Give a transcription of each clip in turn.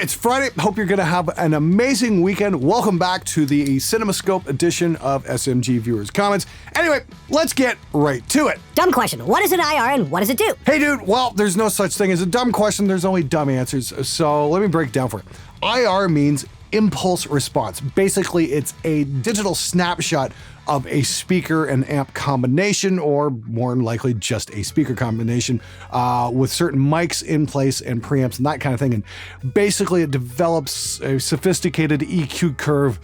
it's Friday. Hope you're going to have an amazing weekend. Welcome back to the CinemaScope edition of SMG Viewers Comments. Anyway, let's get right to it. Dumb question. What is an IR and what does it do? Hey, dude. Well, there's no such thing as a dumb question. There's only dumb answers. So let me break it down for you. IR means impulse response. Basically, it's a digital snapshot of a speaker and amp combination, or more than likely just a speaker combination with certain mics in place and preamps and that kind of thing. And basically it develops a sophisticated EQ curve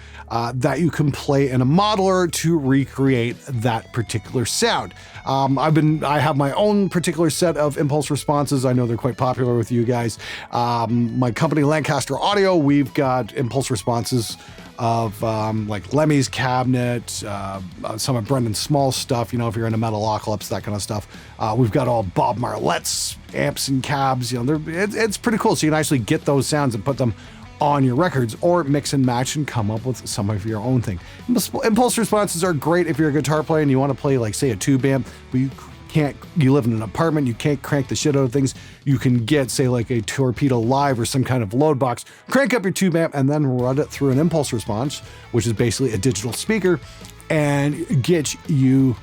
that you can play in a modeler to recreate that particular sound. I have my own particular set of impulse responses. I know they're quite popular with you guys. My company, Lancaster Audio, we've got impulse responses of like Lemmy's cabinet, some of Brendan Small's stuff, you know, if you're into Metalocalypse, that kind of stuff. We've got all Bob Marlette's amps and cabs, you know, it's pretty cool. So you can actually get those sounds and put them on your records, or mix and match and come up with some of your own thing. Impulse responses are great if you're a guitar player and you want to play, like, say, a tube amp, but you live in an apartment, you can't crank the shit out of things. You can get, say, like a Torpedo Live or some kind of load box, crank up your tube amp, and then run it through an impulse response, which is basically a digital speaker, and get you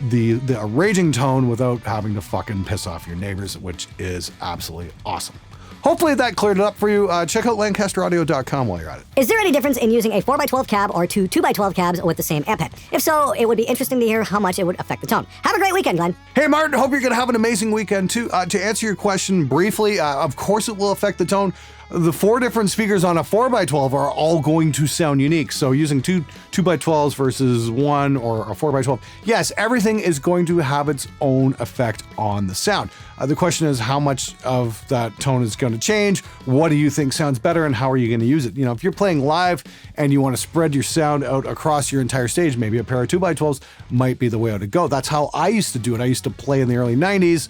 the raging tone without having to fucking piss off your neighbors, which is absolutely awesome. Hopefully that cleared it up for you. Check out lancasteraudio.com while you're at it. Is there any difference in using a 4x12 cab or two 2x12 cabs with the same amp head? If so, it would be interesting to hear how much it would affect the tone. Have a great weekend, Glenn. Hey, Martin, hope you're going to have an amazing weekend too. To answer your question briefly, of course it will affect the tone. The 4 different speakers on a 4x12 are all going to sound unique. So using two 2x12s versus one or a 4x12, yes, everything is going to have its own effect on the sound. The question is how much of that tone is going to change. What do you think sounds better and how are you going to use it? You know, if you're playing live and you want to spread your sound out across your entire stage, maybe a pair of 2x12s might be the way to go. That's how I used to do it. I used to play in the early 90s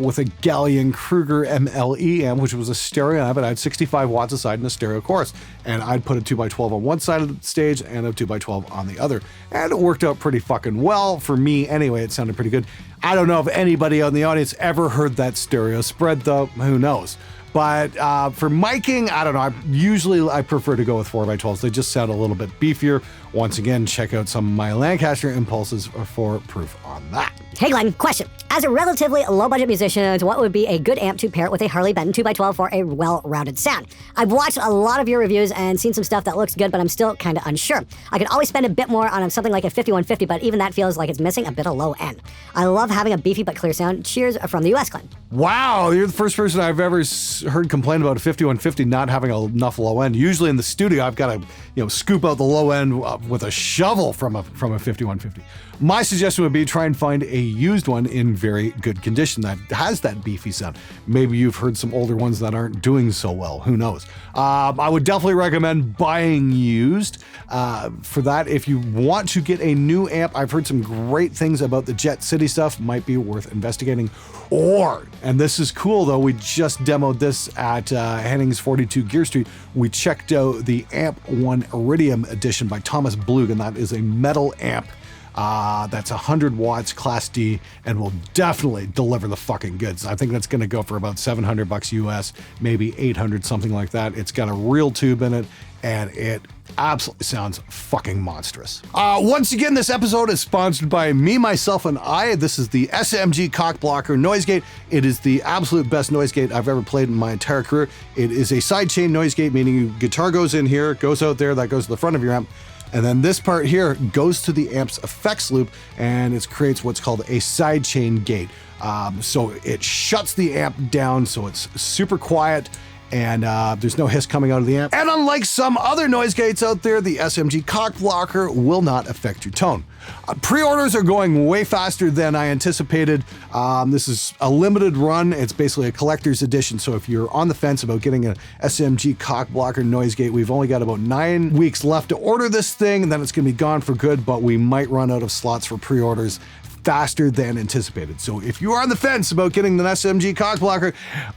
with a Gallion Kruger MLE amp, which was a stereo amp, and I had 65 watts aside and a stereo chorus. And I'd put a 2x12 on one side of the stage and a 2x12 on the other. And it worked out pretty fucking well. For me, anyway, it sounded pretty good. I don't know if anybody out in the audience ever heard that stereo spread, though. Who knows? But for miking, I don't know. I prefer to go with 4x12s. They just sound a little bit beefier. Once again, check out some of my Lancaster impulses for proof on that. Hey, Glenn, question. As a relatively low-budget musician, what would be a good amp to pair it with a Harley Benton 2x12 for a well-rounded sound? I've watched a lot of your reviews and seen some stuff that looks good, but I'm still kind of unsure. I could always spend a bit more on something like a 5150, but even that feels like it's missing a bit of low end. I love having a beefy but clear sound. Cheers from the US, Glenn. Wow, you're the first person I've ever heard complain about a 5150 not having enough low end. Usually in the studio, I've got to scoop out the low end with a shovel from a 5150. My suggestion would be try and find a used one in very good condition that has that beefy sound. Maybe you've heard some older ones that aren't doing so well. Who knows? I would definitely recommend buying used for that. If you want to get a new amp, I've heard some great things about the Jet City stuff. Might be worth investigating. Or, and this is cool though, we just demoed this at Hennings 42 Gear Street. We checked out the Amp 1 Iridium edition by Thomas Blug, and that is a metal amp. That's 100 watts, Class D, and will definitely deliver the fucking goods. I think that's going to go for about $700 US, maybe 800, something like that. It's got a real tube in it, and it absolutely sounds fucking monstrous. Once again, this episode is sponsored by me, myself, and I. This is the SMG Cockblocker Noise Gate. It is the absolute best noise gate I've ever played in my entire career. It is a sidechain noise gate, meaning your guitar goes in here, goes out there, that goes to the front of your amp. And then this part here goes to the amp's effects loop, and it creates what's called a sidechain gate. So it shuts the amp down, so it's super quiet, and there's no hiss coming out of the amp. And unlike some other noise gates out there, the SMG Cockblocker will not affect your tone. Pre-orders are going way faster than I anticipated. This is a limited run. It's basically a collector's edition. So if you're on the fence about getting an SMG Cockblocker noise gate, we've only got about 9 weeks left to order this thing, and then it's going to be gone for good, but we might run out of slots for pre-orders faster than anticipated. So if you are on the fence about getting the SMG cock blocker,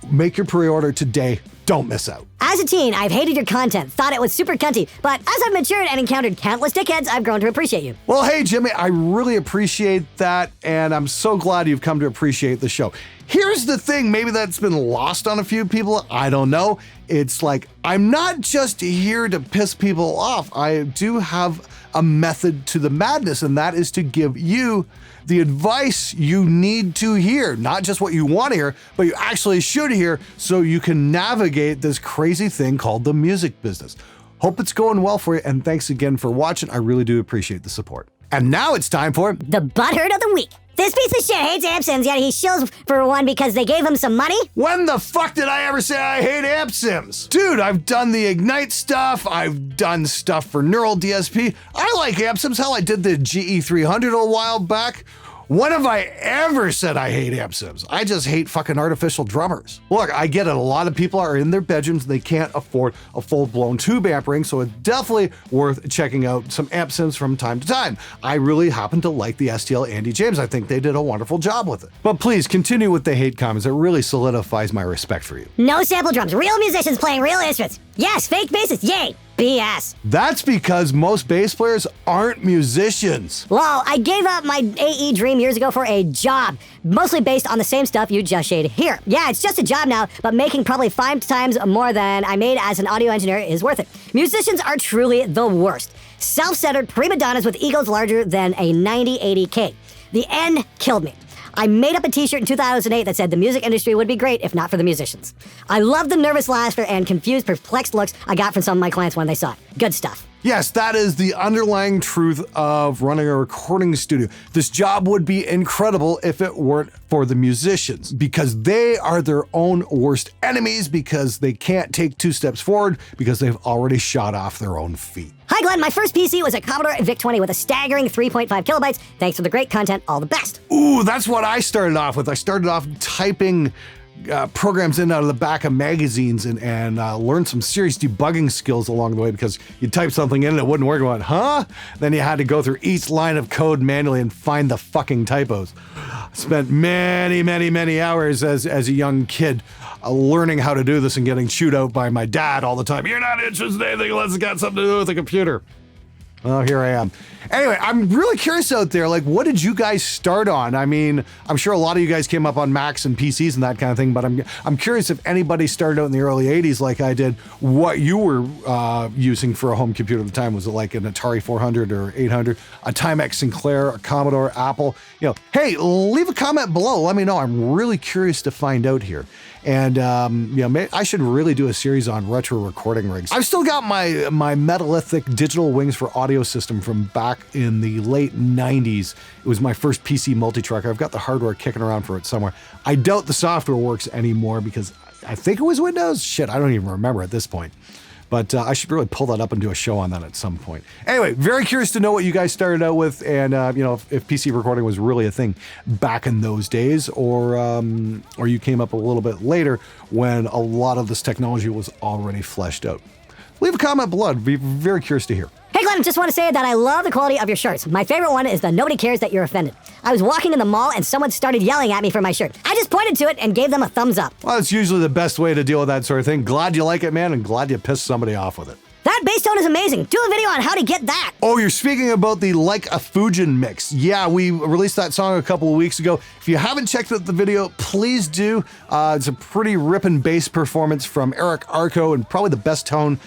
make your pre-order today. Don't miss out. As a teen, I've hated your content, thought it was super cunty, but as I've matured and encountered countless dickheads, I've grown to appreciate you. Well, hey, Jimmy, I really appreciate that, and I'm so glad you've come to appreciate the show. Here's the thing, maybe that's been lost on a few people, I don't know. It's like, I'm not just here to piss people off. I do have a method to the madness, and that is to give you the advice you need to hear, not just what you want to hear, but you actually should hear so you can navigate this crazy thing called the music business. Hope it's going well for you, and thanks again for watching. I really do appreciate the support. And now it's time for the butthurt of the week. This piece of shit hates amp sims, yet he shills for one because they gave him some money? When the fuck did I ever say I hate amp sims? Dude, I've done the Ignite stuff. I've done stuff for Neural DSP. I like amp sims. Hell, I did the GE300 a while back. When have I ever said I hate amp sims? I just hate fucking artificial drummers. Look, I get it. A lot of people are in their bedrooms and they can't afford a full-blown tube amp ring, so it's definitely worth checking out some amp sims from time to time. I really happen to like the STL Andy James. I think they did a wonderful job with it. But please continue with the hate comments. It really solidifies my respect for you. No sample drums, real musicians playing real instruments. Yes, fake basses, yay. BS. That's because most bass players aren't musicians. Lol, I gave up my AE dream years ago for a job, mostly based on the same stuff you just showed here. Yeah, it's just a job now, but making probably 5 times more than I made as an audio engineer is worth it. Musicians are truly the worst. Self-centered prima donnas with egos larger than a 90-80K. The end killed me. I made up a t-shirt in 2008 that said the music industry would be great if not for the musicians. I love the nervous laughter and confused, perplexed looks I got from some of my clients when they saw it. Good stuff. Yes, that is the underlying truth of running a recording studio. This job would be incredible if it weren't for the musicians, because they are their own worst enemies, because they can't take 2 steps forward because they've already shot off their own feet. Hi Glenn, my first PC was a Commodore VIC-20 with a staggering 3.5 kilobytes. Thanks for the great content, all the best. Ooh, that's what I started off with. I started off typing programs in out of the back of magazines and learned some serious debugging skills along the way, because you type something in and it wouldn't work. Going, huh? Then you had to go through each line of code manually and find the fucking typos. Spent many hours as a young kid learning how to do this and getting chewed out by my dad all the time. You're not interested in anything unless it's got something to do with the computer. Well, here I am. Anyway, I'm really curious out there, like, what did you guys start on? I mean, I'm sure a lot of you guys came up on Macs and PCs and that kind of thing, but I'm curious if anybody started out in the early 80s like I did, what you were using for a home computer at the time. Was it like an Atari 400 or 800, a Timex Sinclair, a Commodore, Apple? You know, hey, leave a comment below. Let me know. I'm really curious to find out here. And, you know, I should really do a series on retro recording rigs. I've still got my Metallithic digital wings for audio system from back in the late 90s. It was my first PC multi-tracker. I've got the hardware kicking around for it somewhere. I doubt the software works anymore because I think it was Windows. Shit, I don't even remember at this point. But I should really pull that up and do a show on that at some point. Anyway, very curious to know what you guys started out with, and you know, if PC recording was really a thing back in those days, or you came up a little bit later when a lot of this technology was already fleshed out. Leave a comment below. I'd be very curious to hear. Hey Glenn, just want to say that I love the quality of your shirts. My favorite one is the nobody cares that you're offended. I was walking in the mall and someone started yelling at me for my shirt. I just pointed to it and gave them a thumbs up. Well, it's usually the best way to deal with that sort of thing. Glad you like it, man, and glad you pissed somebody off with it. That bass tone is amazing. Do a video on how to get that. Oh, you're speaking about the Like a Fujin mix. Yeah, we released that song a couple of weeks ago. If you haven't checked out the video, please do. It's a pretty ripping bass performance from Eric Arco, and probably the best tone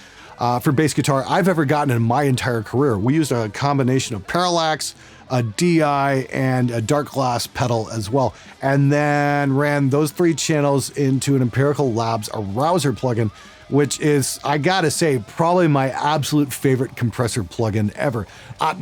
for bass guitar I've ever gotten in my entire career. We used a combination of parallax, a DI, and a dark glass pedal as well, and then ran those 3 channels into an Empirical Labs Arouser plugin, which is, I gotta say, probably my absolute favorite compressor plugin ever.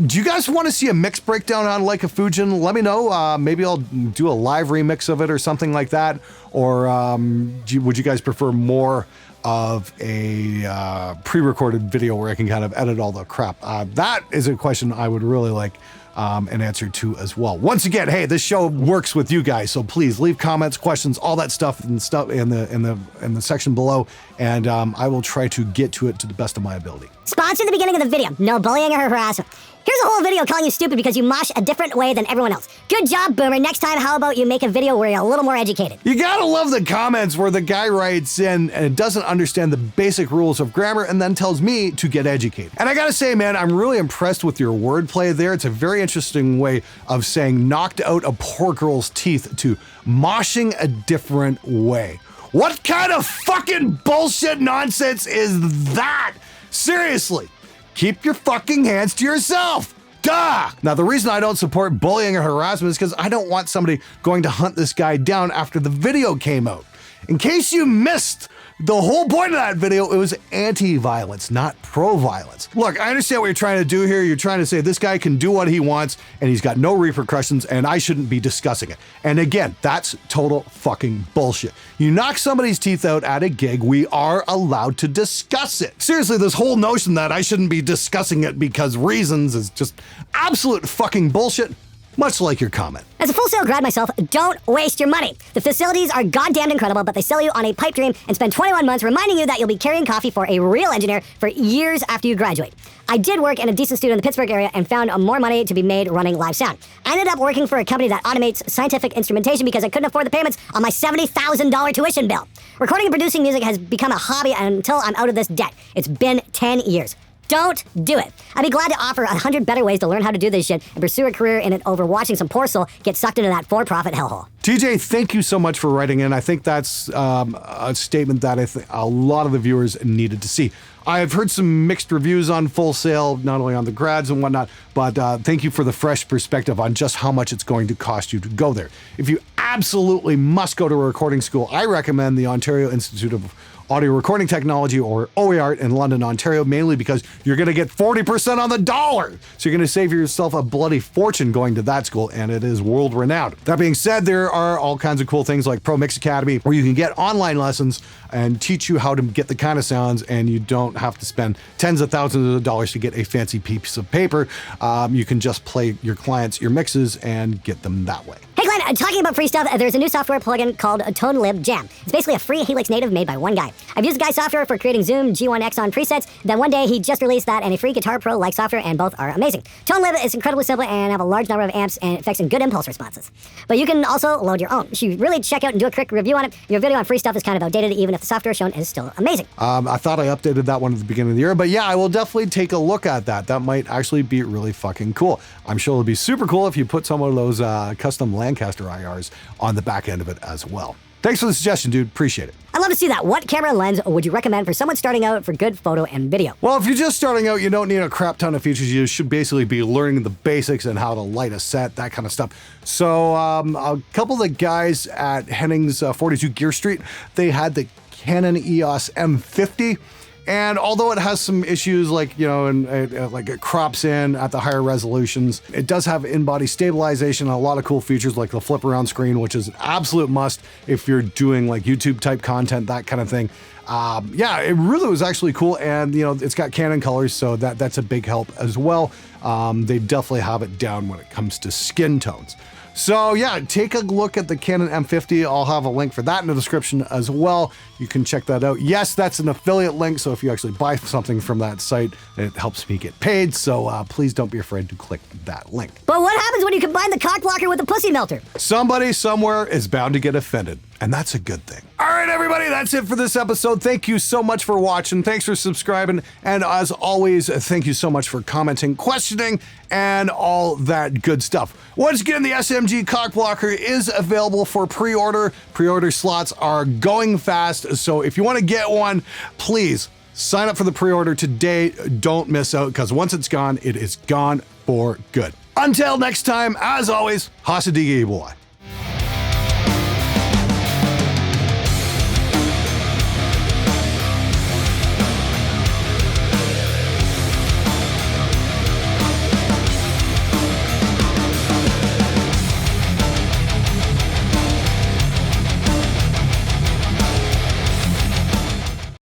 Do you guys want to see a mix breakdown on Like a Fujin? Let me know. Maybe I'll do a live remix of it or something like that. Or would you guys prefer more of a pre-recorded video where I can kind of edit all the crap? That is a question I would really like an answer to as well. Once again, hey, this show works with you guys, so please leave comments, questions, all that stuff in the section below, and I will try to get to it to the best of my ability. Sponsor the beginning of the video. No bullying or harassment. Here's a whole video calling you stupid because you mosh a different way than everyone else. Good job, Boomer. Next time, how about you make a video where you're a little more educated? You gotta love the comments where the guy writes in and doesn't understand the basic rules of grammar and then tells me to get educated. And I gotta say, man, I'm really impressed with your wordplay there. It's a very interesting way of saying knocked out a poor girl's teeth to moshing a different way. What kind of fucking bullshit nonsense is that? Seriously. Keep your fucking hands to yourself. Duh! Now, the reason I don't support bullying or harassment is because I don't want somebody going to hunt this guy down after the video came out. In case you missed the whole point of that video, it was anti-violence, not pro-violence. Look, I understand what you're trying to do here. You're trying to say this guy can do what he wants and he's got no repercussions and I shouldn't be discussing it. And again, that's total fucking bullshit. You knock somebody's teeth out at a gig, we are allowed to discuss it. Seriously, this whole notion that I shouldn't be discussing it because reasons is just absolute fucking bullshit. Much like your comment. As a Full Sail grad myself, don't waste your money. The facilities are goddamn incredible, but they sell you on a pipe dream and spend 21 months reminding you that you'll be carrying coffee for a real engineer for years after you graduate. I did work in a decent studio in the Pittsburgh area and found more money to be made running live sound. I ended up working for a company that automates scientific instrumentation because I couldn't afford the payments on my $70,000 tuition bill. Recording and producing music has become a hobby until I'm out of this debt. It's been 10 years. Don't do it. I'd be glad to offer 100 better ways to learn how to do this shit and pursue a career in it over watching some poor soul get sucked into that for-profit hellhole. TJ, thank you so much for writing in. I think that's a statement that I think a lot of the viewers needed to see. I've heard some mixed reviews on Full Sail, not only on the grads and whatnot, but thank you for the fresh perspective on just how much it's going to cost you to go there. If you absolutely must go to a recording school, I recommend the Ontario Institute of Audio Recording Technology, or OART, in London, Ontario, mainly because you're going to get 40% on the dollar. So you're going to save yourself a bloody fortune going to that school, and it is world renowned. That being said, there are all kinds of cool things like Pro Mix Academy, where you can get online lessons and teach you how to get the kind of sounds, and you don't have to spend tens of thousands of dollars to get a fancy piece of paper. You can just play your clients your mixes and get them that way. Hey Glenn, talking about free stuff, there's a new software plugin called ToneLib Jam. It's basically a free Helix native made by one guy. I've used the guy's software for creating Zoom G1X on presets, then one day he just released that and a free Guitar Pro-like software, and both are amazing. ToneLib is incredibly simple and have a large number of amps and effects and good impulse responses. But you can also load your own. You should really check out and do a quick review on it. Your video on free stuff is kind of outdated, even if the software shown is still amazing. I thought I updated that one at the beginning of the year, but yeah, I will definitely take a look at that. That might actually be really fucking cool. I'm sure it'll be super cool if you put some of those custom Lancaster IRs on the back end of it as well. Thanks for the suggestion, dude. Appreciate it. I'd love to see that. What camera and lens would you recommend for someone starting out for good photo and video? Well, if you're just starting out, you don't need a crap ton of features. You should basically be learning the basics and how to light a set, that kind of stuff. So a couple of the guys at Henning's 42 Gear Street, they had the Canon EOS M50. And although it has some issues like, you know, and like it crops in at the higher resolutions, it does have in-body stabilization and a lot of cool features like the flip around screen, which is an absolute must if you're doing like YouTube type content, that kind of thing. Yeah, it really was actually cool. And, you know, it's got Canon colors, so that's a big help as well. They definitely have it down when it comes to skin tones. So yeah, take a look at the Canon M50. I'll have a link for that in the description as well. You can check that out. Yes, that's an affiliate link, so if you actually buy something from that site, it helps me get paid. So please don't be afraid to click that link. But what happens when you combine the cock blocker with the pussy melter? Somebody somewhere is bound to get offended, and that's a good thing. All right, everybody, that's it for this episode. Thank you so much for watching. Thanks for subscribing. And as always, thank you so much for commenting, questioning, and all that good stuff. Once again, the SMG cock blocker is available for pre-order. Pre-order slots are going fast. So if you want to get one, please sign up for the pre-order today. Don't miss out, because once it's gone, it is gone for good. Until next time, as always, Hasadigi boy.